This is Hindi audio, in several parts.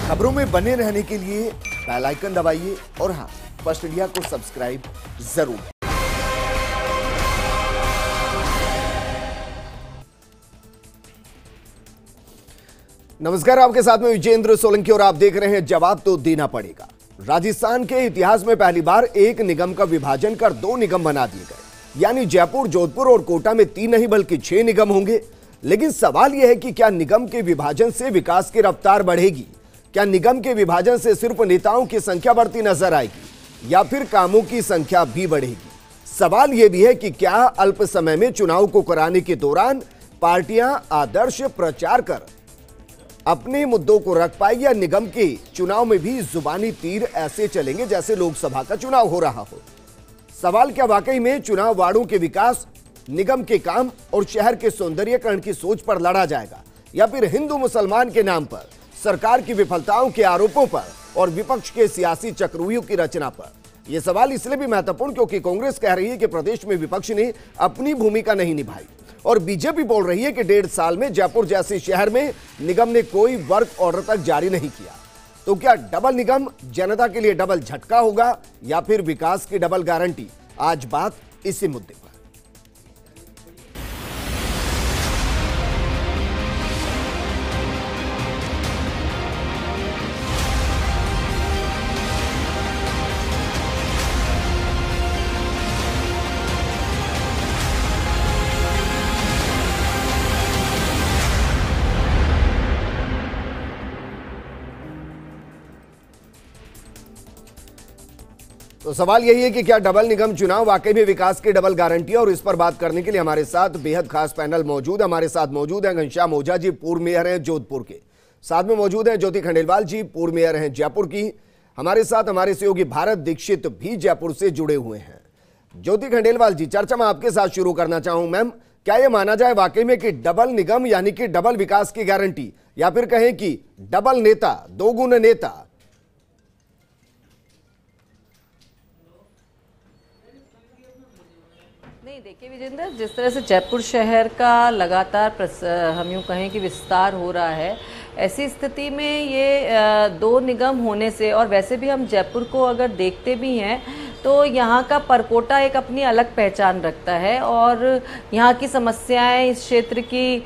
खबरों में बने रहने के लिए बेल आइकन दबाइए और हाँ, फर्स्ट इंडिया को सब्सक्राइब जरूर। नमस्कार, आपके साथ में विजेंद्र सोलंकी और आप देख रहे हैं जवाब तो देना पड़ेगा। राजस्थान के इतिहास में पहली बार एक निगम का विभाजन कर दो निगम बना दिए गए, यानी जयपुर, जोधपुर और कोटा में 3 नहीं बल्कि 6 निगम होंगे। लेकिन सवाल यह है कि क्या निगम के विभाजन से विकास की रफ्तार बढ़ेगी? क्या निगम के विभाजन से सिर्फ नेताओं की संख्या बढ़ती नजर आएगी या फिर कामों की संख्या भी बढ़ेगी? सवाल यह भी है कि क्या अल्प समय में चुनाव को कराने के दौरान पार्टियां आदर्श प्रचार कर अपने मुद्दों को रख पाएगी या निगम के चुनाव में भी जुबानी तीर ऐसे चलेंगे जैसे लोकसभा का चुनाव हो रहा हो? सवाल क्या वाकई में चुनाव वार्डों के विकास, निगम के काम और शहर के सौंदर्यीकरण की सोच पर लड़ा जाएगा या फिर हिंदू मुसलमान के नाम पर, सरकार की विफलताओं के आरोपों पर और विपक्ष के सियासी चक्रव्यूह की रचना पर? यह सवाल इसलिए भी महत्वपूर्ण क्योंकि कांग्रेस कह रही है कि प्रदेश में विपक्ष ने अपनी भूमिका नहीं निभाई और बीजेपी बोल रही है कि 1.5 साल में जयपुर जैसे शहर में निगम ने कोई वर्क ऑर्डर तक जारी नहीं किया। तो क्या डबल निगम जनता के लिए डबल झटका होगा या फिर विकास की डबल गारंटी? आज बात इसी मुद्दे पर। तो सवाल यही है कि क्या डबल निगम चुनाव वाकई में विकास की डबल गारंटी है? और इस पर बात करने के लिए हमारे साथ बेहद खास पैनल मौजूद। हमारे साथ मौजूद हैं घनश्याम ओझा जी, पूर्व मेयर हैं जोधपुर के। साथ में मौजूद हैं ज्योति खंडेलवाल जी, पूर्व मेयर हैं जयपुर की। हमारे साथ हमारे सहयोगी भारत दीक्षित भी जयपुर से जुड़े हुए हैं। ज्योति खंडेलवाल जी, चर्चा मैं आपके साथ शुरू करना चाहूं। मैम, क्या यह माना जाए वाकई में कि डबल निगम यानी कि डबल विकास की गारंटी, या फिर कहें कि डबल नेता, 2 गुना नेता? नहीं, देखिए विजेंद्र, जिस तरह से जयपुर शहर का लगातार हम यूँ कहें कि विस्तार हो रहा है, ऐसी स्थिति में ये 2 निगम होने से, और वैसे भी हम जयपुर को अगर देखते भी हैं तो यहाँ का परकोटा एक अपनी अलग पहचान रखता है और यहाँ की समस्याएं, इस क्षेत्र की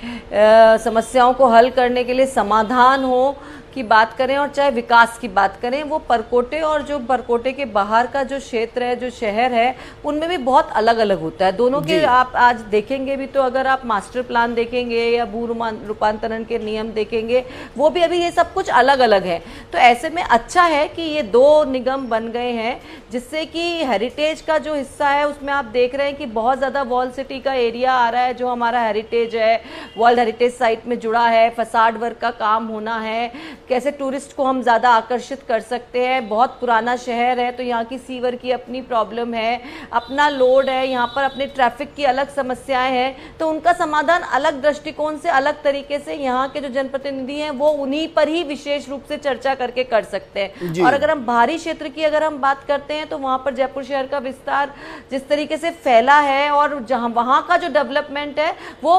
समस्याओं को हल करने के लिए समाधान हो की बात करें और चाहे विकास की बात करें, वो परकोटे और जो परकोटे के बाहर का जो क्षेत्र है, जो शहर है, उनमें भी बहुत अलग अलग होता है। दोनों के आप आज देखेंगे भी तो अगर आप मास्टर प्लान देखेंगे या भू रूपांतरण के नियम देखेंगे, वो भी अभी ये सब कुछ अलग अलग है। तो ऐसे में अच्छा है कि ये 2 निगम बन गए हैं, जिससे कि हेरिटेज का जो हिस्सा है उसमें आप देख रहे हैं कि बहुत ज़्यादा वॉल सिटी का एरिया आ रहा है, जो हमारा हेरिटेज है, वर्ल्ड हेरिटेज साइट में जुड़ा है, फसाड वर्क का काम होना है, कैसे टूरिस्ट को हम ज़्यादा आकर्षित कर सकते हैं। बहुत पुराना शहर है तो यहाँ की सीवर की अपनी प्रॉब्लम है, अपना लोड है, यहाँ पर अपने ट्रैफिक की अलग समस्याएं हैं, तो उनका समाधान अलग दृष्टिकोण से, अलग तरीके से यहाँ के जो जनप्रतिनिधि हैं वो उन्हीं पर ही विशेष रूप से चर्चा करके कर सकते हैं। और अगर हम बाहरी क्षेत्र की अगर हम बात करते हैं तो वहाँ पर जयपुर शहर का विस्तार जिस तरीके से फैला है और जहाँ वहाँ का जो डेवलपमेंट है वो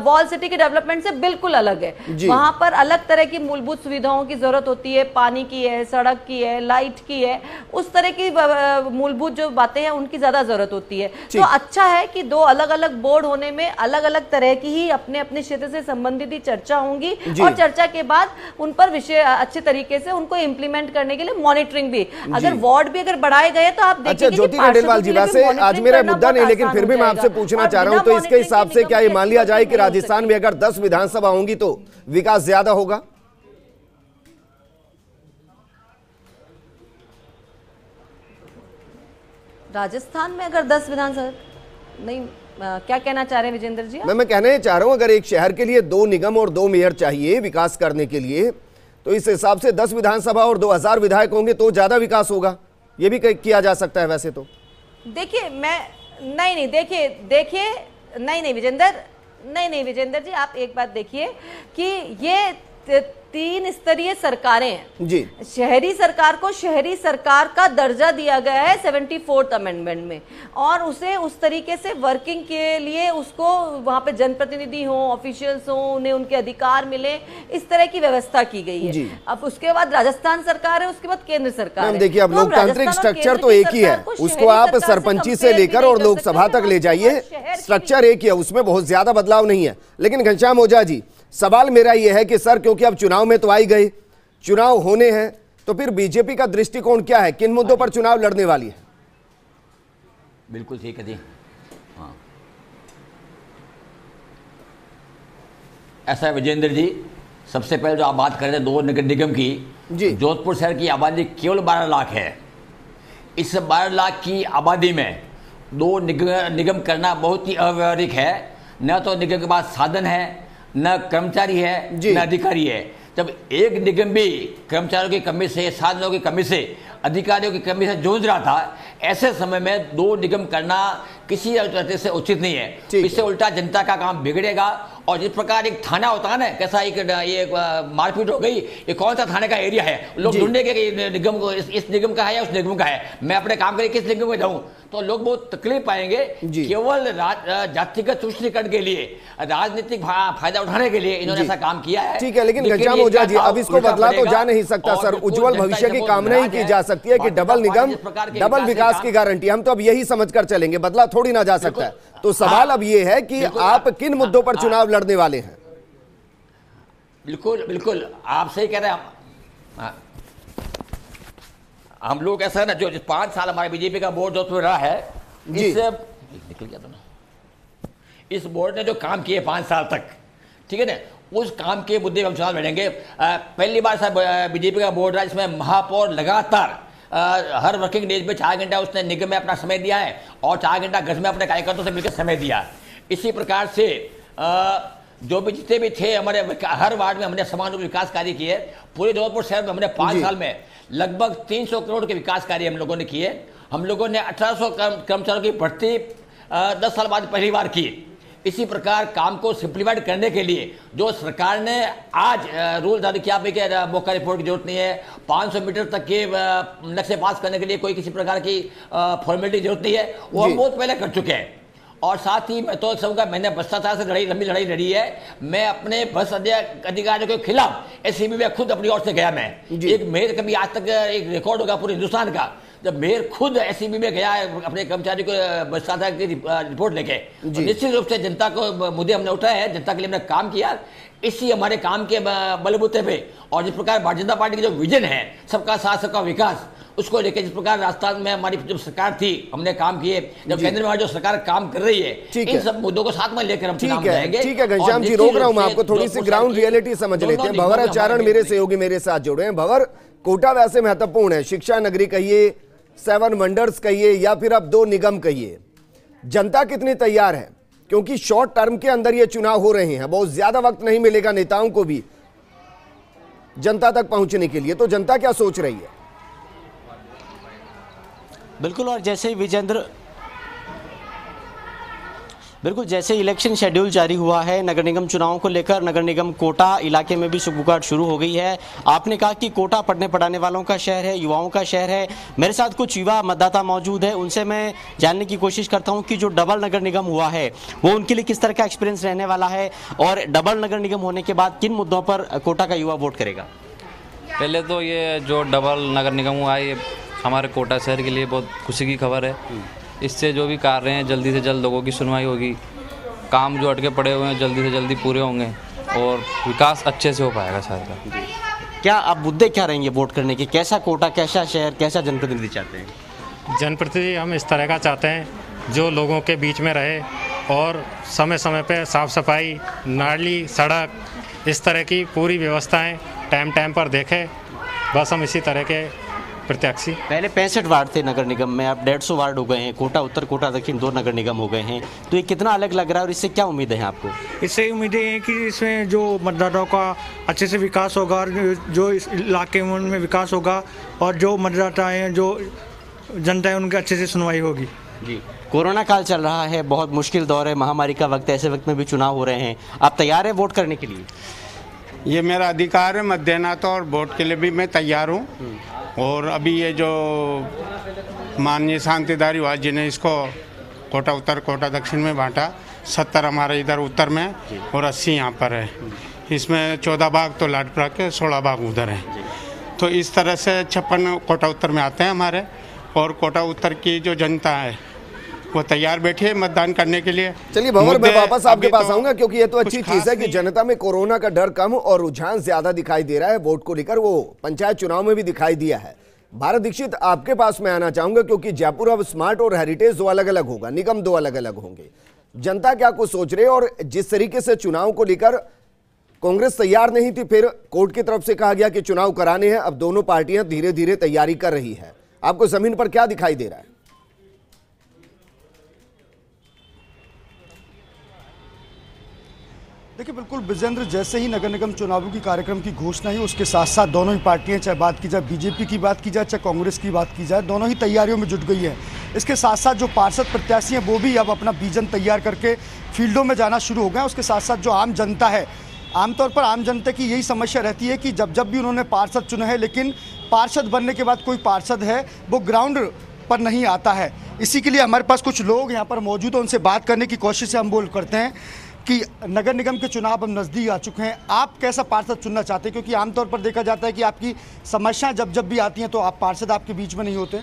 वॉल सिटी के डेवलपमेंट से बिल्कुल अलग है। वहाँ पर अलग तरह की मूलभूत सुविधाओं की जरूरत होती है, पानी की है, सड़क की है, लाइट की है, उस तरह की मूलभूत जो बातें हैं उनकी ज्यादा जरूरत होती है। तो अच्छा है कि 2 अलग अलग बोर्ड होने में अलग अलग तरह की ही अपने अपने क्षेत्र से संबंधित ही चर्चा होंगी और चर्चा के बाद उन पर विषय अच्छे तरीके से उनको इंप्लीमेंट करने के लिए मॉनिटरिंग भी, अगर वार्ड भी अगर बढ़ाए गए तो आप देखिए। ज्योति खंडेलवाल जी, वैसे आज मेरा मुद्दा नहीं, लेकिन फिर भी मैं आपसे पूछना चाह रहा हूं, तो इसके हिसाब से क्या ये मान लिया जाए कि राजस्थान में अगर 10 विधानसभा होंगी तो विकास ज्यादा होगा? राजस्थान में अगर 10 विधानसभा नहीं, क्या कहना चाह रहे हैं विजेंद्र जी? मैं कहना चाह रहा हूं अगर एक शहर के लिए 2 निगम और 2 मेयर चाहिए विकास करने के लिए, तो इस हिसाब से 10 विधानसभा और 2000 विधायक होंगे तो ज्यादा विकास होगा, ये भी किया जा सकता है वैसे तो। देखिए मैं नहीं नहीं विजेंद्र, नहीं विजेंद्र जी, आप एक बात देखिए कि ये तीन स्तरीय सरकारें हैं जी। शहरी सरकार को शहरी सरकार का दर्जा दिया गया है 74th अमेंडमेंट में, और उसे उस तरीके से वर्किंग के लिए उसको वहां पे जनप्रतिनिधि हो, ऑफिशियल्स हो, उन्हें उनके अधिकार मिले, इस तरह की व्यवस्था की गई है। अब उसके बाद राजस्थान सरकार है, उसके बाद केंद्र सरकार है। देखिए, अब लोकतांत्रिक स्ट्रक्चर तो एक ही है, उसको आप सरपंची से लेकर और लोकसभा तक ले जाइए, स्ट्रक्चर एक ही है, उसमें बहुत ज्यादा बदलाव नहीं है। लेकिन घनश्याम ओझा जी, सवाल मेरा यह है कि सर, क्योंकि अब चुनाव में तो आई गई, चुनाव होने हैं, तो फिर बीजेपी का दृष्टिकोण क्या है, किन मुद्दों पर चुनाव लड़ने वाली है? बिल्कुल ठीक है जी। हाँ, ऐसा है विजेंद्र जी, सबसे पहले जो आप बात कर रहे थे दो नगर निगम की, जोधपुर शहर की आबादी केवल 12 लाख है। इस 12 लाख की आबादी में दो निगम करना बहुत ही अव्यवहारिक है। न तो निगम के पास साधन है, न कर्मचारी है, न अधिकारी है। जब एक निगम भी कर्मचारियों की कमी से, साधनों की कमी से, अधिकारियों की कमी से जूझ रहा था, ऐसे समय में दो निगम करना किसी तरह से उचित नहीं है। इससे उल्टा जनता का काम बिगड़ेगा। और जिस प्रकार एक थाना होता है ना, कैसा एक ये मारपीट हो गई, ये कौन सा थाने का एरिया है, लोग ढूंढेंगे कि निगम को इस निगम का है या उस निगम का है, मैं अपने काम के लिए किस निगम में जाऊं, तो लोग बहुत तकलीफ पाएंगे। केवल जातिगत तुष्टीकरण के लिए, राजनीतिक फायदा उठाने के लिए इन्होंने ऐसा काम किया है। ठीक है, लेकिन घनश्याम ओझा जी, अब इसको बदला तो जा नहीं सकता सर। उज्जवल भविष्य की कामना ही की जा सकती है कि डबल निगम, डबल विकास की गारंटी, हम तो अब यही समझकर चलेंगे, बदला थोड़ी ना जा सकता है। तो सवाल अब ये है कि आप किन मुद्दों पर चुनाव लड़ने वाले हैं? बिल्कुल बिल्कुल, आप सही कह रहे हैं। हम लोग ऐसा है ना, जो 5 साल हमारे बीजेपी का बोर्ड जो रहा है, इससे निकल गया था ना, इस बोर्ड ने जो काम किए 5 साल तक, ठीक है ना, उस काम के मुद्दे पर हम चुनाव लड़ेंगे। पहली बार साहब बीजेपी का बोर्ड रहा, इसमें महापौर लगातार हर वर्किंग डेज में 4 घंटा उसने निगम में अपना समय दिया है और 4 घंटा गज में अपने कार्यकर्ताओं से मिलकर समय दिया। इसी प्रकार से जो भी जितने भी थे हमारे हर वार्ड में हमने समान रूप विकास कार्य किए। पूरे जोधपुर शहर में हमने 5 साल में लगभग 300 करोड़ के विकास कार्य हम लोगों ने किए। हम लोगों ने 1800 कर्मचारियों की भर्ती 10 साल बाद पहली बार की। इसी प्रकार काम को सिंप्लीफाइड करने के लिए जो सरकार ने आज रूल जारी किया कि मौका रिपोर्ट की जरूरत नहीं है, 500 मीटर तक के नक्शे पास करने के लिए कोई किसी प्रकार की फॉर्मेलिटी जरूरत नहीं है, वो हम बहुत पहले कर चुके हैं। और साथ ही मैं तो कहूँगा, मैंने भ्रष्टाचार से लंबी लड़ाई लड़ी है। मैं अपने भ्रष्ट अधिकारियों के खिलाफ एससीबी में खुद अपनी ओर से गया। मैं एक मेयर कभी आज तक एक रिकॉर्ड होगा पूरे हिंदुस्तान का, जब मेयर खुद एससीबी में गया है अपने कर्मचारी को भ्रष्टाचार की रिपोर्ट लेके। निश्चित रूप से जनता को मुद्दे हमने उठाए हैं, जनता के लिए हमने काम किया। इसी हमारे काम के बलबूते पे और जिस प्रकार भारतीय जनता पार्टी की जो विजन है, सबका साथ सबका विकास, उसको लेकर जिस प्रकार राजस्थान में हमारी जब सरकार थी हमने काम किए, जब केंद्र में जो सरकार काम कर रही है, इन सब मुद्दों को साथ में लेकर हम चुनाव लड़ेंगे। ठीक है घनश्याम जी, रोक रहा हूं मैं आपको, थोड़ी सी ग्राउंड रियलिटी समझ लेते हैं। भंवर आचारण मेरे सहयोगी मेरे साथ जुड़े हैं। भंवर, कोटा वैसे महत्वपूर्ण है, शिक्षा नगरी कहिए, 7 वंडर्स कहिए, या फिर अब 2 निगम कहिए, जनता कितनी तैयार है? क्योंकि शॉर्ट टर्म के अंदर ये चुनाव हो रहे हैं, बहुत ज्यादा वक्त नहीं मिलेगा नेताओं को भी जनता तक पहुंचने के लिए, तो जनता क्या सोच रही है? बिल्कुल, और जैसे ही विजेंद्र, बिल्कुल जैसे इलेक्शन शेड्यूल जारी हुआ है नगर निगम चुनावों को लेकर, नगर निगम कोटा इलाके में भी सुगबुगाहट शुरू हो गई है। आपने कहा कि कोटा पढ़ने पढ़ाने वालों का शहर है, युवाओं का शहर है। मेरे साथ कुछ युवा मतदाता मौजूद है, उनसे मैं जानने की कोशिश करता हूं कि जो डबल नगर निगम हुआ है वो उनके लिए किस तरह का एक्सपीरियंस रहने वाला है, और डबल नगर निगम होने के बाद किन मुद्दों पर कोटा का युवा वोट करेगा। पहले तो ये जो डबल नगर निगम हुआ है, ये हमारे कोटा शहर के लिए बहुत खुशी की खबर है। इससे जो भी कार्य हैं जल्दी से जल्द लोगों की सुनवाई होगी, काम जो अटके पड़े हुए हैं जल्दी से जल्दी पूरे होंगे और विकास अच्छे से हो पाएगा शहर का। क्या अब मुद्दे क्या रहेंगे वोट करने के? कैसा कोटा, कैसा शहर, कैसा जनप्रतिनिधि चाहते हैं? जनप्रतिनिधि हम इस तरह का चाहते हैं जो लोगों के बीच में रहे और समय समय पे साफ़ सफाई, नाली, सड़क, इस तरह की पूरी व्यवस्थाएं टाइम टाइम पर देखे। बस हम इसी तरह के प्रत्याशी। पहले 65 वार्ड थे नगर निगम में, अब 150 वार्ड हो गए हैं। कोटा उत्तर, कोटा दक्षिण 2 नगर निगम हो गए हैं। तो ये कितना अलग लग रहा है और इससे क्या उम्मीदें हैं आपको? इससे उम्मीदें हैं कि इसमें जो मतदाताओं का अच्छे से विकास होगा और जो इस इलाके में विकास होगा और जो मतदाता हैं, जो जनता है, उनकी अच्छे से सुनवाई होगी। जी, कोरोना काल चल रहा है, बहुत मुश्किल दौर है, महामारी का वक्त है, ऐसे वक्त में भी चुनाव हो रहे हैं, आप तैयार हैं वोट करने के लिए? ये मेरा अधिकार है मत देना, तो और वोट के लिए भी मैं तैयार हूँ। और अभी ये जो माननीय शांतिधारी वाल जी ने इसको कोटा उत्तर कोटा दक्षिण में बांटा, 70 हमारे इधर उत्तर में और 80 यहाँ पर है। इसमें 14 भाग तो लाडपुरा के, 16 भाग उधर है। तो इस तरह से 56 कोटा उत्तर में आते हैं हमारे। और कोटा उत्तर की जो जनता है वो तैयार बैठी है मतदान करने के लिए। चलिए भंवर, मैं वापस आपके पास तो आऊंगा, क्योंकि ये तो अच्छी चीज है कि जनता में कोरोना का डर कम और रुझान ज्यादा दिखाई दे रहा है वोट को लेकर। वो पंचायत चुनाव में भी दिखाई दिया है। भारत दीक्षित, आपके पास मैं आना चाहूंगा, क्योंकि जयपुर अब स्मार्ट और हेरिटेज दो अलग अलग होगा, निगम दो अलग अलग होंगे। जनता क्या कुछ सोच रही है, और जिस तरीके से चुनाव को लेकर कांग्रेस तैयार नहीं थी, फिर कोर्ट की तरफ से कहा गया कि चुनाव कराने हैं, अब दोनों पार्टियां धीरे धीरे तैयारी कर रही है। आपको जमीन पर क्या दिखाई दे रहा है? देखिए बिल्कुल विजेंद्र, जैसे ही नगर निगम चुनावों की कार्यक्रम की घोषणा हुई, उसके साथ साथ दोनों ही पार्टियां, चाहे बात की जाए बीजेपी की बात की जाए, चाहे कांग्रेस की बात की जाए, दोनों ही तैयारियों में जुट गई है। इसके साथ साथ जो पार्षद प्रत्याशी हैं वो भी अब अपना विजन तैयार करके फील्डों में जाना शुरू हो गए हैं। उसके साथ साथ जो आम जनता है, आमतौर पर आम जनता की यही समस्या रहती है कि जब भी उन्होंने पार्षद चुने हैं, लेकिन पार्षद बनने के बाद कोई पार्षद है वो ग्राउंड पर नहीं आता है। इसी के लिए हमारे पास कुछ लोग यहाँ पर मौजूद हैं, उनसे बात करने की कोशिश हम बोल करते हैं कि नगर निगम के चुनाव अब नज़दीक आ चुके हैं, आप कैसा पार्षद चुनना चाहते हैं? क्योंकि आमतौर पर देखा जाता है कि आपकी समस्याएं जब भी आती हैं तो आप पार्षद आपके बीच में नहीं होते।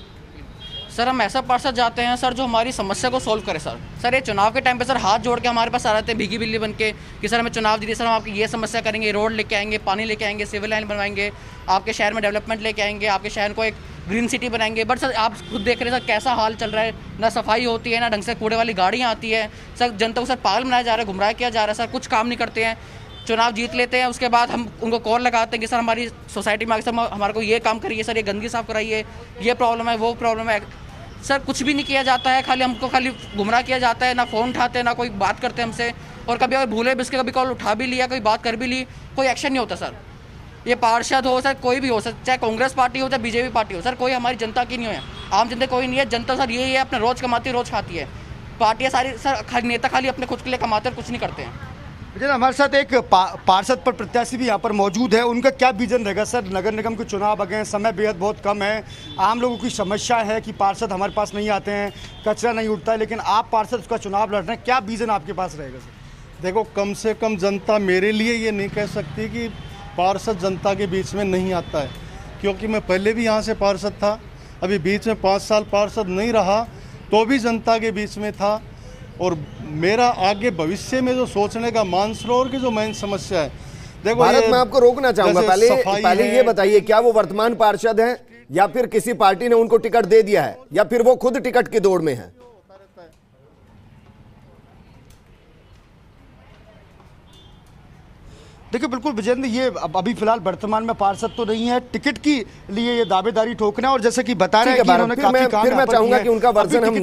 सर हम ऐसा पार्षद चाहते हैं सर जो हमारी समस्या को सॉल्व करे। सर ये चुनाव के टाइम पे सर हाथ जोड़ के हमारे पास आ रहे थे भीगी बिल्ली बन के कि सर हमें चुनाव दीजिए, सर हम आपकी ये समस्या करेंगे, रोड लेके आएंगे, पानी लेके आएंगे, सिविल लाइन बनवाएंगे, आपके शहर में डेवलपमेंट लेके आएंगे, आपके शहर को एक ग्रीन सिटी बनाएंगे। बट सर आप खुद देख रहे हैं सर कैसा हाल चल रहा है, ना सफाई होती है, ना ढंग से कूड़े वाली गाड़ियाँ आती है। सर जनता को सर पागल बनाया जा रहा है, गुमराह किया जा रहा है। सर कुछ काम नहीं करते हैं, चुनाव जीत लेते हैं, उसके बाद हम उनको कॉल लगाते हैं कि सर हमारी सोसाइटी में आगे सर हमारे को ये काम करिए, सर ये गंदगी साफ कराइए, ये प्रॉब्लम है, वो प्रॉब्लम है। सर कुछ भी नहीं किया जाता है, खाली हमको खाली गुमराह किया जाता है। ना फ़ोन उठाते हैं, ना कोई बात करते हैं हमसे, और कभी अगर भूले भी इसके कभी कॉल उठा भी लिया, कोई बात कर भी ली, कोई एक्शन नहीं होता। सर ये पार्षद हो, सर कोई भी हो, सर चाहे कांग्रेस पार्टी हो चाहे बीजेपी पार्टी हो, सर कोई हमारी जनता की नहीं है, आम जनता कोई नहीं है। जनता सर यही है, अपने रोज़ कमाती है, रोज़ खाती है। पार्टियाँ सारी सर नेता खाली अपने खुद के लिए कमाते हैं, कुछ नहीं करते हैं। हमारे साथ एक पार्षद पर प्रत्याशी भी यहाँ पर मौजूद है, उनका क्या विजन रहेगा? सर नगर निगम के चुनाव आ गए हैं, समय बेहद बहुत कम है, आम लोगों की समस्या है कि पार्षद हमारे पास नहीं आते हैं, कचरा नहीं उठता है, लेकिन आप पार्षद उसका चुनाव लड़ रहे हैं, क्या विजन आपके पास रहेगा? सर देखो, कम से कम जनता मेरे लिए ये नहीं कह सकती कि पार्षद जनता के बीच में नहीं आता है, क्योंकि मैं पहले भी यहाँ से पार्षद था, अभी बीच में 5 साल पार्षद नहीं रहा तो भी जनता के बीच में था। और मेरा आगे भविष्य में जो सोचने का मानसरोवर की जो मेन समस्या है, देखो भारत, मैं आपको रोकना चाहूंगा, पहले ये बताइए, क्या वो वर्तमान पार्षद हैं या फिर किसी पार्टी ने उनको टिकट दे दिया है, या फिर वो खुद टिकट की दौड़ में है? देखिए बिल्कुल विजेंद्र, ये अभी फिलहाल वर्तमान में पार्षद तो नहीं है, टिकट की लिए ये दावेदारी ठोकना है। और जैसे कि बता रहे हैं कि उन्होंने काफी काम फिर मैं चाहूंगा कि उनका वर्जन हम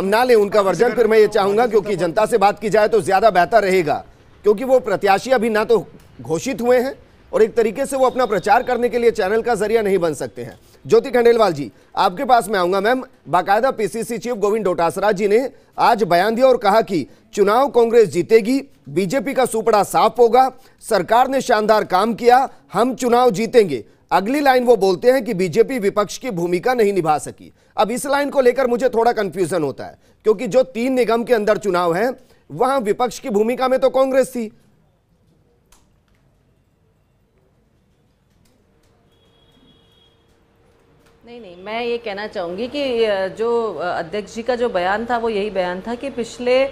ना ले उनका वर्जन, फिर मैं ये चाहूंगा क्योंकि जनता से बात की जाए तो ज्यादा बेहतर रहेगा, क्योंकि वो प्रत्याशी अभी ना तो घोषित हुए हैं और एक तरीके से वो अपना प्रचार करने के लिए चैनल का जरिया नहीं बन सकते हैं। ज्योति खंडेलवाल जी, आपके पास मैं आऊंगा। मैम, बाकायदा पीसीसी चीफ गोविंद डोटासरा जी ने आज बयान दिया और कहा कि चुनाव कांग्रेस जीतेगी, बीजेपी का सुपड़ा साफ होगा, सरकार ने शानदार काम किया, हम चुनाव जीतेंगे। अगली लाइन वो बोलते हैं कि बीजेपी विपक्ष की भूमिका नहीं निभा सकी। अब इस लाइन को लेकर मुझे थोड़ा कंफ्यूजन होता है, क्योंकि जो 3 निगम के अंदर चुनाव है वहां विपक्ष की भूमिका में तो कांग्रेस थी। नहीं, मैं ये कहना चाहूँगी कि जो अध्यक्ष जी का जो बयान था वो यही बयान था कि पिछले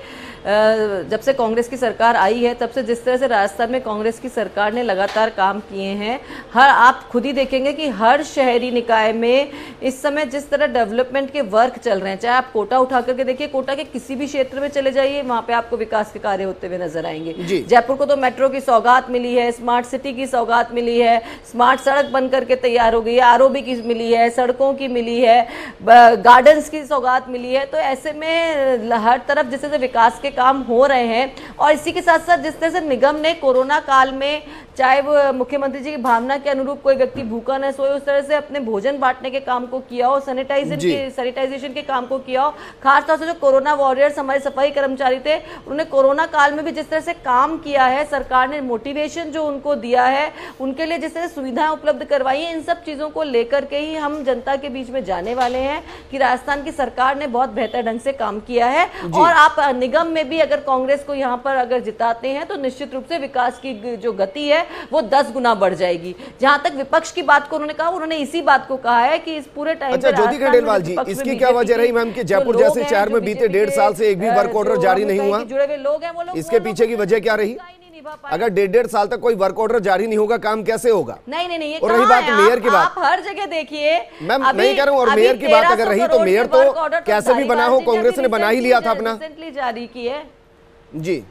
जब से कांग्रेस की सरकार आई है तब से जिस तरह से राजस्थान में कांग्रेस की सरकार ने लगातार काम किए हैं, आप खुद ही देखेंगे कि हर शहरी निकाय में इस समय जिस तरह डेवलपमेंट के वर्क चल रहे हैं, चाहे आप कोटा उठा करके देखिए, कोटा के किसी भी क्षेत्र में चले जाइए, वहाँ पे आपको विकास के कार्य होते हुए नजर आएंगे। जयपुर को तो मेट्रो की सौगात मिली है, स्मार्ट सिटी की सौगात मिली है, स्मार्ट सड़क बन करके तैयार हो गई है, आरओबी की मिली है, सड़कों की मिली है, गार्डन्स की सौगात मिली है। तो ऐसे में हर तरफ जिस तरह से विकास के काम हो रहे हैं, और इसी के साथ साथ जिस तरह से निगम ने कोरोना काल में चाहे वो मुख्यमंत्री जी की भावना के अनुरूप कोई व्यक्ति भूखा न सोए, उस तरह से अपने भोजन बांटने के काम को किया हो, सैनिटाइजेशन के काम को किया हो। खासतौर से जो कोरोना वॉरियर्स हमारे सफाई कर्मचारी थे, उन्होंने कोरोना काल में भी जिस तरह से काम किया है, सरकार ने मोटिवेशन जो उनको दिया है, उनके लिए जिस तरह सुविधाएं उपलब्ध करवाई है, इन सब चीजों को लेकर के ही हम जनता के बीच में जाने वाले हैं कि राजस्थान की सरकार ने बहुत बेहतर ढंग से काम किया है। और आप निगम में भी अगर कांग्रेस को यहाँ पर अगर जिताते हैं तो निश्चित रूप से विकास की जो गति है वो 10 गुना बढ़ जाएगी। जहां तक विपक्ष की बात को उन्होंने कहा, उन्होंने इसी बात को कहा है कि इस पूरे टाइम अच्छा ज्योति खंडेलवाल जी, इसकी क्या वजह रही मैम कि जयपुर जैसे शहर में बीते 1.5 साल से एक भी वर्क ऑर्डर जारी नहीं हुआ? जुड़े हुए लोग हैं वो लोग, इसके पीछे की वजह क्या रही? अगर 1.5 साल तक कोई वर्क ऑर्डर जारी नहीं होगा, काम कैसे होगा? नहीं, और रही बात मेयर की बात, आप हर जगह देखिए मैम, नहीं कह रहा हूँ। और मेयर की बात अगर रही तो मेयर तो कैसे भी बना हो, कांग्रेस ने बना ही लिया था अपना, रिसेंटली जारी की है जी।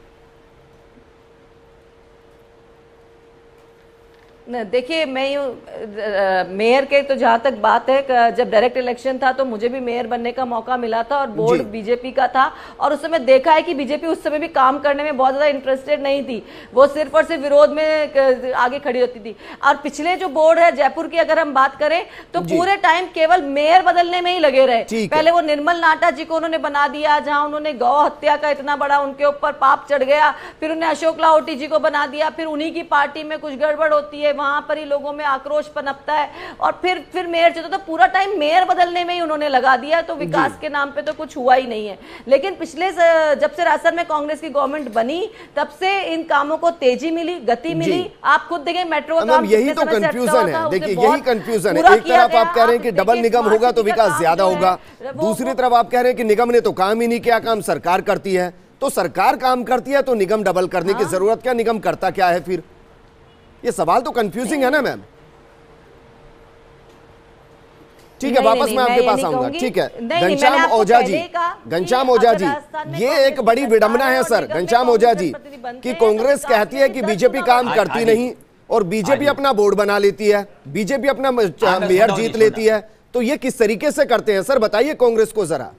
देखिए, मैं मेयर के तो जहां तक बात है, जब डायरेक्ट इलेक्शन था तो मुझे भी मेयर बनने का मौका मिला था और बोर्ड बीजेपी का था, और उस समय देखा है कि बीजेपी उस समय भी काम करने में बहुत ज्यादा इंटरेस्टेड नहीं थी, वो सिर्फ और सिर्फ विरोध में आगे खड़ी होती थी। और पिछले जो बोर्ड है जयपुर की अगर हम बात करें तो पूरे टाइम केवल मेयर बदलने में ही लगे रहे। पहले वो निर्मल नाटा जी को उन्होंने बना दिया, जहां उन्होंने गौ हत्या का इतना बड़ा उनके ऊपर पाप चढ़ गया, फिर उन्हें अशोक लाहोटी जी को बना दिया, फिर उन्हीं की पार्टी में कुछ गड़बड़ होती है, वहां पर ही लोगों में आक्रोश पनपता है, और फिर मेयर चलता, तो पूरा टाइम मेयर बदलने में ही उन्होंने लगा दिया। तो विकास के नाम पे तो कुछ हुआ ही नहीं है। लेकिन पिछले जब से राजस्थान में कांग्रेस की गवर्नमेंट बनी तब से इन कामों को तेजी मिली, गति मिली। आप खुद देखें मेट्रो का काम, यही तो कंफ्यूजन है। देखिए यही कंफ्यूजन है, एक तरफ आप कह रहे हैं कि डबल निगम होगा तो विकास ज्यादा होगा, दूसरी तरफ आप कह रहे हैं कि निगम ने तो काम ही नहीं किया, काम सरकार करती है। तो सरकार काम करती है तो निगम डबल करने की जरूरत क्या? निगम करता क्या है फिर? ये सवाल तो कंफ्यूजिंग है ना मैम। ठीक है, वापस मैं आपके पास आऊंगा। ठीक है, घनश्याम ओझा जी, घनश्याम ओझा जी, ये एक बड़ी विडंबना है सर घनश्याम ओझा जी कि कांग्रेस कहती है कि बीजेपी काम करती नहीं और बीजेपी अपना बोर्ड बना लेती है, बीजेपी अपना मेयर जीत लेती है। तो ये किस तरीके से करते हैं सर, बताइए कांग्रेस को जरा।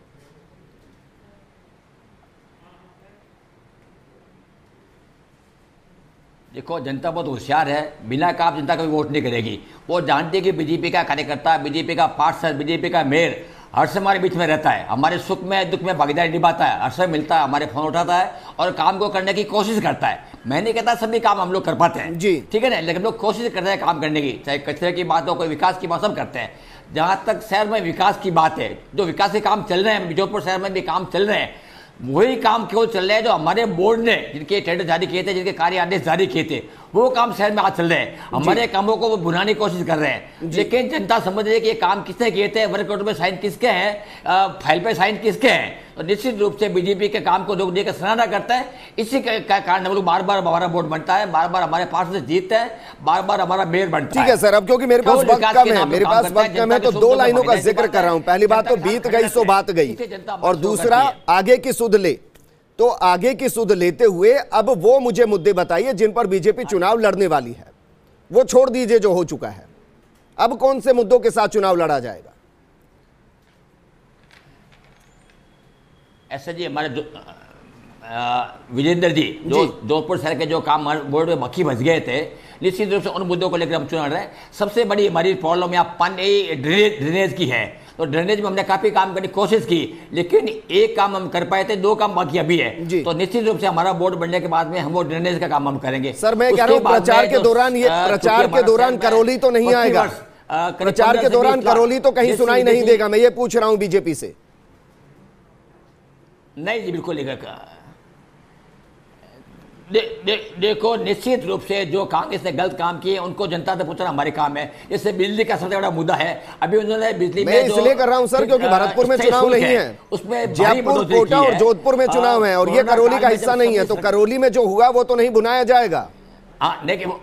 देखो, जनता बहुत होशियार है, बिना काम जनता कभी वोट नहीं करेगी। वो जानती है कि बीजेपी का कार्यकर्ता, बीजेपी का पार्षद, बीजेपी का मेयर हर समय हमारे बीच में रहता है, हमारे सुख में दुख में भागीदारी निभाता है, हर समय मिलता है, हमारे फोन उठाता है और काम को करने की कोशिश करता है। मैं नहीं कहता सभी काम हम लोग कर पाते हैं जी, ठीक है ना, लेकिन लोग कोशिश करते हैं काम करने की, चाहे कचरे की बात हो, कोई विकास की बात, सब करते हैं। जहाँ तक शहर में विकास की बात है, जो विकास के काम चल रहे हैं, जोधपुर शहर में भी काम चल रहे हैं, वही काम क्यों चल रहे हैं जो हमारे बोर्ड ने जिनके टेंडर जारी किए थे, जिनके कार्य आदेश जारी किए थे, वो काम शहर में आज चल रहे हैं। हमारे कामों को वो भुनाने की कोशिश कर रहे हैं, लेकिन जनता समझ रही है कि ये काम किसने किए थे, वर्क ऑर्डर में साइन किसके हैं, फाइल पे साइन किसके हैं। तो निश्चित रूप से बीजेपी के काम को लोग देकर सराहना करता है। इसी के कारण हम लोग बार बार हमारा बोर्ड बनता है, बार बार हमारे पास से जीतता है, बार बार हमारा मेयर बनता है। ठीक है सर, अब क्योंकि मेरे पास वक्त कम है, मेरे पास वक्त कम है, तो 2 लाइनों का जिक्र कर रहा हूं। पहली बात तो बीत गई सो बात गई, और दूसरा आगे की सुध ले। तो आगे की सुध लेते हुए अब वो मुझे मुद्दे बताइए जिन पर बीजेपी चुनाव लड़ने वाली है। वो छोड़ दीजिए जो हो चुका है, अब कौन से मुद्दों के साथ चुनाव लड़ा जाएगा? ऐसा जी, हमारे विजेंद्र जी जो जोधपुर शहर के जो काम बोर्ड में मक्खी फंस गए थे, निश्चित रूप से उन मुद्दों को लेकर हम चुनाव लड़ रहे हैं। सबसे बड़ी हमारी प्रॉब्लम यहाँ पानी ड्रेनेज की है। तो ड्रेनेज में हमने काफी काम करने की कोशिश की, लेकिन एक काम हम कर पाए थे, 2 काम बाकी अभी है। तो निश्चित रूप से हमारा बोर्ड बनने के बाद में हम वो ड्रेनेज का काम हम करेंगे। सर मैं कह रहा हूँ प्रचार के दौरान, ये प्रचार के दौरान करौली तो नहीं आएगा, प्रचार के दौरान करौली तो कहीं सुनाई नहीं देगा, मैं ये पूछ रहा हूँ बीजेपी से। नहीं जी, बिल्कुल नहीं। देखो, निश्चित रूप से जो कांग्रेस ने गलत काम किए उनको जनता तक पहुंचाना हमारे काम है। जैसे बिजली का सबसे बड़ा मुद्दा है, अभी उन्होंने बिजली मैं इसलिए कर रहा हूं सर क्योंकि भरतपुर में चुनाव नहीं है, उसमें जयपुर, कोटा और जोधपुर में चुनाव है, और ये करौली का हिस्सा नहीं है। तो करौली में जो हुआ वो तो नहीं बुनाया जाएगा। हाँ, लेकिन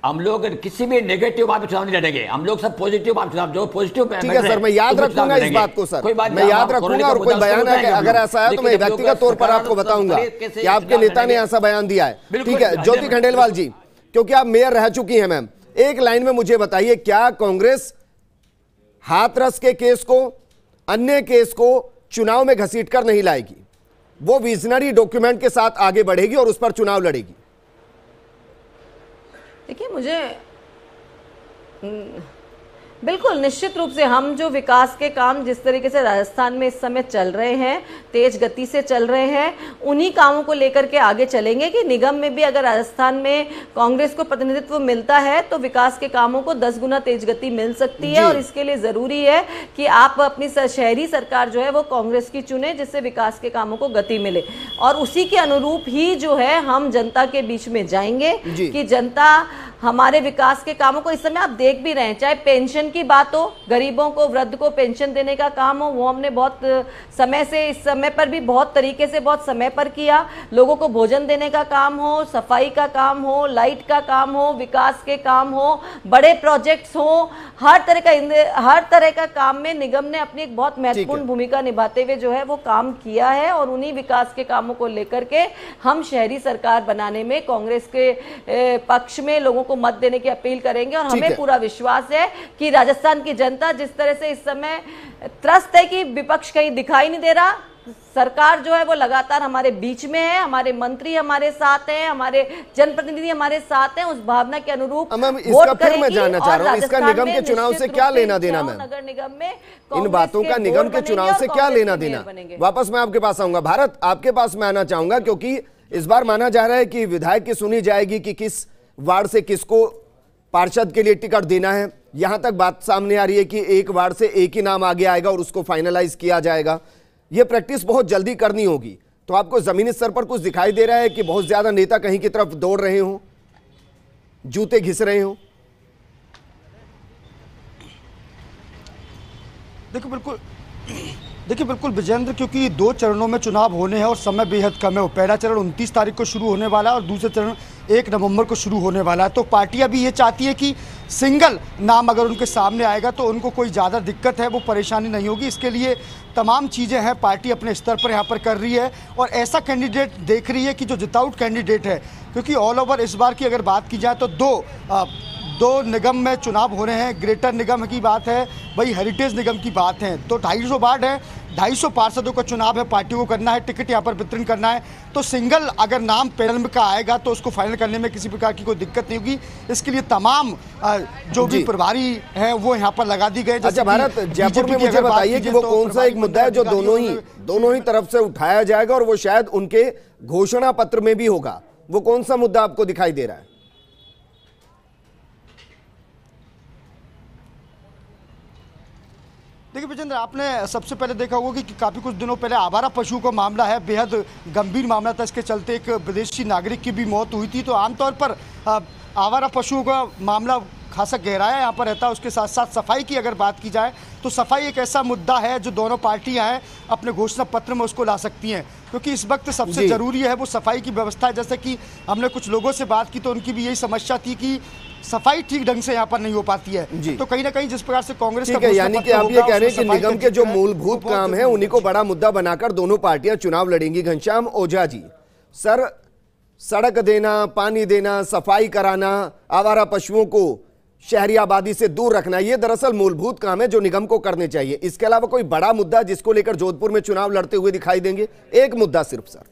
हम लोग किसी भी नेगेटिव बात पे चुनाव नहीं लड़ेंगे, हम लोग सब पॉजिटिव बात चुनाव, जो पॉजिटिव पे। ठीक है सर, मैं याद रखूंगा इस बात को सर, मैं याद रखूंगा। और कोई बयान है अगर ऐसा है तो मैं व्यक्तिगत तौर पर आपको बताऊंगा कि आपके नेता ने ऐसा बयान दिया है। ठीक है ज्योति खंडेलवाल जी, क्योंकि आप मेयर रह चुकी हैं मैम, एक लाइन में मुझे बताइए, क्या कांग्रेस हाथरस के केस को, अन्य केस को चुनाव में घसीट कर नहीं लाएगी? वो विजनरी डॉक्यूमेंट के साथ आगे बढ़ेगी और उस पर चुनाव लड़ेगी? देखिए, मुझे बिल्कुल निश्चित रूप से हम जो विकास के काम जिस तरीके से राजस्थान में इस समय चल रहे हैं, तेज गति से चल रहे हैं, उन्हीं कामों को लेकर के आगे चलेंगे कि निगम में भी अगर राजस्थान में कांग्रेस को प्रतिनिधित्व मिलता है तो विकास के कामों को 10 गुना तेज गति मिल सकती है। और इसके लिए जरूरी है कि आप अपनी शहरी सरकार जो है वो कांग्रेस की चुने, जिससे विकास के कामों को गति मिले। और उसी के अनुरूप ही जो है हम जनता के बीच में जाएंगे कि जनता हमारे विकास के कामों को, इस समय आप देख भी रहे हैं, चाहे पेंशन की बात हो, गरीबों को, वृद्ध को पेंशन देने का काम हो, वो हमने बहुत समय से, इस समय पर भी बहुत तरीके से, बहुत समय पर किया। लोगों को भोजन देने का काम हो, सफाई का काम हो, लाइट का काम हो, विकास के काम हो, बड़े प्रोजेक्ट्स हो, हर तरह का काम में निगम ने अपनी एक बहुत महत्वपूर्ण भूमिका निभाते हुए जो है वो काम किया है। और उन्हीं विकास के कामों को लेकर के हम शहरी सरकार बनाने में कांग्रेस के पक्ष में लोगों को मत देने की अपील करेंगे। और हमें पूरा विश्वास है कि राजस्थान की जनता जिस तरह से इस समय त्रस्त है कि विपक्ष कहीं दिखाई नहीं दे रहा, सरकार जो है वो लगातार हमारे बीच में है, हमारे मंत्री हमारे साथ हैं, हमारे जनप्रतिनिधि हमारे साथ हैं, उस भावना के अनुरूप इसका फिर मैं जानना चाह रहा हूं, इसका निगम के चुनाव से क्या लेना देना? मैम, नगर निगम में इन बातों का निगम के चुनाव से क्या लेना देना? वापस मैं आपके पास आऊंगा। भारत, आपके पास मैं आना चाहूंगा, क्योंकि इस बार माना जा रहा है कि विधायक की सुनी जाएगी कि किस वार्ड से किसको पार्षद के लिए टिकट देना है। यहां तक बात सामने आ रही है कि एक वार्ड से एक ही नाम आगे आएगा और उसको फाइनलाइज किया जाएगा। यह प्रैक्टिस बहुत जल्दी करनी होगी। तो आपको जमीनी स्तर पर कुछ दिखाई दे रहा है कि बहुत ज्यादा नेता कहीं की तरफ दौड़ रहे हो, जूते घिस रहे हो? देखिए बिल्कुल विजेंद्र, क्योंकि 2 चरणों में चुनाव होने हैं और समय बेहद कम है। पहला चरण 29 तारीख को शुरू होने वाला है और दूसरा चरण 1 नवंबर को शुरू होने वाला है। तो पार्टियां भी ये चाहती है कि सिंगल नाम अगर उनके सामने आएगा तो उनको कोई ज़्यादा दिक्कत है, वो परेशानी नहीं होगी। इसके लिए तमाम चीज़ें हैं, पार्टी अपने स्तर पर यहाँ पर कर रही है और ऐसा कैंडिडेट देख रही है कि जो विदाउट कैंडिडेट है। क्योंकि ऑल ओवर इस बार की अगर बात की जाए तो दो निगम में चुनाव हो रहे हैं। ग्रेटर निगम की बात है, वही हेरिटेज निगम की बात है। तो 250 वार्ड है, 250 पार्षदों का चुनाव है, पार्टियों को करना है, टिकट यहाँ पर वितरण करना है। तो सिंगल अगर नाम पैनल का आएगा तो उसको फाइनल करने में किसी प्रकार की कोई दिक्कत नहीं होगी। इसके लिए तमाम जो भी प्रभारी हैं वो यहाँ पर लगा दी गए। अच्छा भारत, जयपुर में मुझे बताइए कि वो कौन सा एक मुद्दा है जो दोनों ही तरफ से उठाया जाएगा और वो शायद उनके घोषणा पत्र में भी होगा? वो कौन सा मुद्दा आपको दिखाई दे रहा है? देखिए विजेंद्र, आपने सबसे पहले देखा होगा कि काफ़ी कुछ दिनों पहले आवारा पशुओं का मामला है, बेहद गंभीर मामला था। इसके चलते एक विदेशी नागरिक की भी मौत हुई थी। तो आमतौर पर आवारा पशुओं का मामला खासा गहराया यहाँ पर रहता है। उसके साथ साथ सफाई की अगर बात की जाए तो सफाई एक ऐसा मुद्दा है जो दोनों पार्टियां हैं अपने घोषणा पत्र में उसको ला सकती हैं, क्योंकि इस वक्त सबसे ज़रूरी है वो सफाई की व्यवस्था है। जैसे कि हमने कुछ लोगों से बात की तो उनकी भी यही समस्या थी कि सफाई ठीक ढंग से यहाँ पर नहीं हो पाती है। तो कहीं ना कहीं जिस प्रकार से कांग्रेस का, यानी कि आप ये कह रहे हैं कि निगम के जो मूलभूत काम है उन्हीं को बड़ा मुद्दा बनाकर दोनों पार्टियां चुनाव लड़ेंगी। घनश्याम ओझा जी, सर, सड़क देना, पानी देना, सफाई कराना, आवारा पशुओं को शहरी आबादी से दूर रखना, ये दरअसल मूलभूत काम है जो निगम को करने चाहिए। इसके अलावा कोई बड़ा मुद्दा जिसको लेकर जोधपुर में चुनाव लड़ते हुए दिखाई देंगे? एक मुद्दा सिर्फ सर।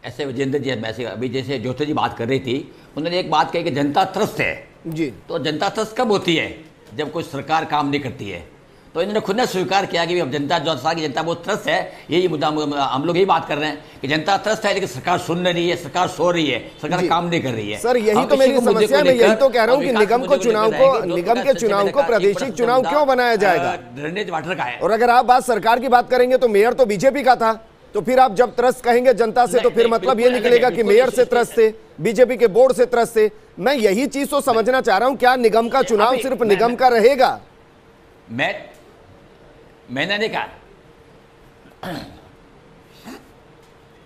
ऐसे विजेंद्र जी, वैसे अभी जैसे ज्योति जी बात कर रही थी, उन्होंने एक बात कही कि जनता त्रस्त है जी। तो जनता त्रस्त कब होती है? जब कोई सरकार काम नहीं करती है। तो इन्होंने खुद ने स्वीकार किया कि अब जनता, जो की जनता बहुत त्रस्त है। यही मुद्दा हम लोग यही बात कर रहे हैं कि जनता त्रस्त है, लेकिन सरकार सुन नहीं रही है, सरकार सो रही है, सरकार काम नहीं कर रही है। सर यही तो मेरी समस्या है। मैं यही तो कह रहा हूँ कि निगम के चुनाव को प्रादेशिक चुनाव क्यों बनाया जाएगा? ड्रेनेज वाटर का है। और अगर आप बात सरकार की बात करेंगे तो मेयर तो बीजेपी का था। तो फिर आप जब त्रस्त कहेंगे जनता से तो फिर मतलब ये निकलेगा कि मेयर से त्रस्त थे, बीजेपी के बोर्ड से त्रस्त थे। मैं यही चीज तो समझना चाह रहा हूं, क्या निगम का चुनाव सिर्फ निगम का रहेगा? मैंने नहीं कहा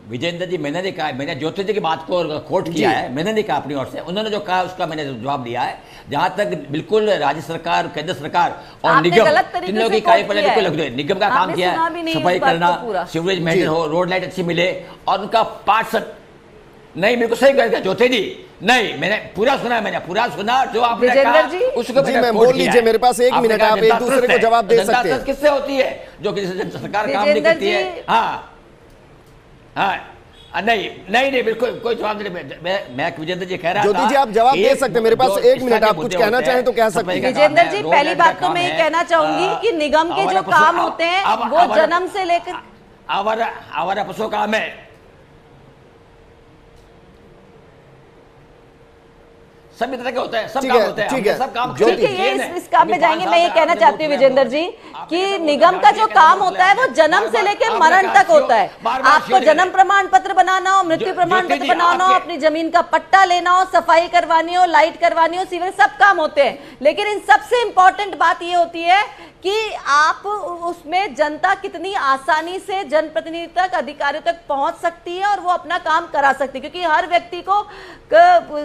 विजेंद्र जी, मैंने नहीं कहा, मैंने ज्योति जी की बात को कोट किया है। मैंने नहीं कहा अपनी ओर से, उन्होंने जो कहा उसका मैंने जवाब दिया है। जहां तक बिल्कुल राज्य सरकार, केंद्र सरकार और निगम तीनों की कार्य पर बिल्कुल लग दे। निगम का काम किया है सफाई करना, सीवरेज मेंटेन हो, रोड लाइट अच्छी मिले और उनका पार्षद नहीं, बिल्कुल सही कह ज्योति जी, नहीं, मैंने पूरा सुना, जो आपने विजेंद्र कहा जी, उसको जी मैंने मैं कोट बोल किया लीजिए, है। मेरे पास 1 मिनट है, आप एक दूसरे को जवाब दे सकते हैं। किससे होती है जो किसी सरकार काम नहीं करती है? हाँ नहीं बिल्कुल कोई जवाब नहीं। मैं विजेंद्र जी कह रहा था, ज्योति जी आप जवाब दे सकते हैं, मेरे पास 1 मिनट, आप कुछ कहना चाहें तो कह सकते हैं। विजेंद्र जी, पहली बात तो मैं ये कहना चाहूंगी कि निगम के जो काम होते हैं वो जन्म से लेकर आवारा पशु काम है। सभी तरह के होते हैं, सब काम होते हैं, ठीक है, सब काम ठीक है, ये इस काम में जाएंगे। मैं ये कहना चाहती हूँ विजेंद्र जी कि निगम का जो काम होता है वो जन्म से लेकर मरण तक होता है। आपको जन्म प्रमाण पत्र बनाना हो, मृत्यु प्रमाण पत्र बनाना हो, अपनी जमीन का पट्टा लेना हो, सफाई करवानी हो, लाइट करवानी हो, सीवर, सब काम होते हैं। लेकिन इन सबसे इंपॉर्टेंट बात ये होती है कि आप उसमें जनता कितनी आसानी से जनप्रतिनिधि तक, अधिकारियों तक पहुंच सकती है और वो अपना काम करा सकती है। क्योंकि हर व्यक्ति को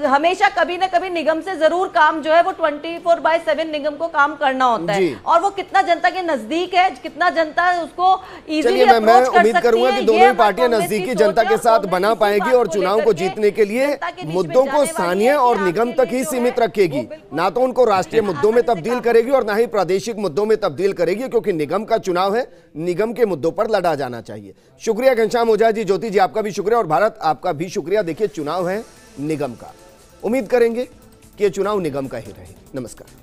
हमेशा कभी ना कभी निगम से जरूर काम जो है वो 24/7 निगम को काम करना होता है। और वो कितना जनता के नजदीक है, कितना जनता उसको इजीली अप्रोच कर सकती है। उम्मीद करूंगा कि दोनों ही पार्टियां नजदीकी जनता के साथ बना पाएगी और चुनाव को जीतने के लिए मुद्दों को स्थानीय और निगम तक ही सीमित रखेगी, ना तो उनको राष्ट्रीय मुद्दों में तब्दील करेगी और ना ही प्रादेशिक मुद्दों में तब्दील करेगी, क्योंकि निगम का चुनाव है, निगम के मुद्दों पर लड़ा जाना चाहिए। शुक्रिया घनश्याम ओझा जी, ज्योति जी आपका भी शुक्रिया और भारत आपका भी शुक्रिया। देखिए चुनाव है निगम का, उम्मीद करेंगे कि ये चुनाव निगम का ही रहे। नमस्कार।